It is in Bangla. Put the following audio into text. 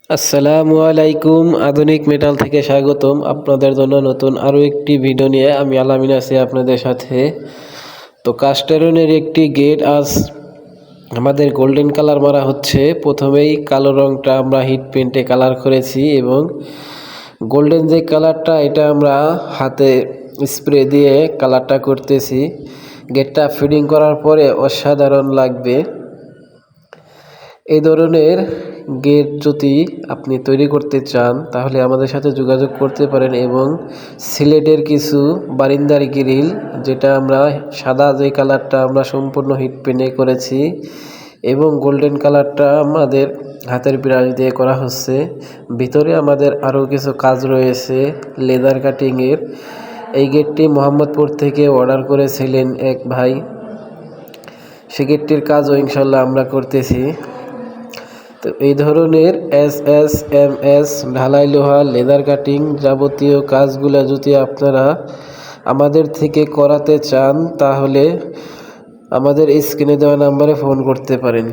আসসালামু আলাইকুম। আধুনিক মেটাল থেকে স্বাগতম। আপনাদের জন্য নতুন আরও একটি ভিডিও নিয়ে আমি আলামিন আছি আপনাদের সাথে। তো কাস্টারনের একটি গেট আজ আমাদের গোল্ডেন কালার মারা হচ্ছে। প্রথমেই কালো রংটা আমরা হিট পেন্টে কালার করেছি এবং গোল্ডেন যে কালারটা এটা আমরা হাতে স্প্রে দিয়ে কালারটা করতেছি। গেটটা ফিটিং করার পরে অসাধারণ লাগবে। এই ধরনের গেট যদি আপনি তৈরি করতে চান তাহলে আমাদের সাথে যোগাযোগ করতে পারেন এবং সিলেটের কিছু বারিন্দার গ্রিল, যেটা আমরা সাদা যে কালারটা আমরা সম্পূর্ণ হিট পেন্টে করেছি এবং গোল্ডেন কালারটা আমাদের হাতের ব্রাশ দিয়ে করা হচ্ছে। ভিতরে আমাদের আরও কিছু কাজ রয়েছে লেদার কাটিংয়ের। এই গেটটি মোহাম্মদপুর থেকে অর্ডার করেছিলেন এক ভাই। সে গেটটির কাজও ইনশাল্লাহ আমরা করতেছি। তো এই ধরনের এস ঢালাই লোহা, লেদার কাটিং যাবতীয় কাজগুলো যদি আপনারা আমাদের থেকে করাতে চান তাহলে আমাদের স্ক্রিনে দেওয়া নাম্বারে ফোন করতে পারেন।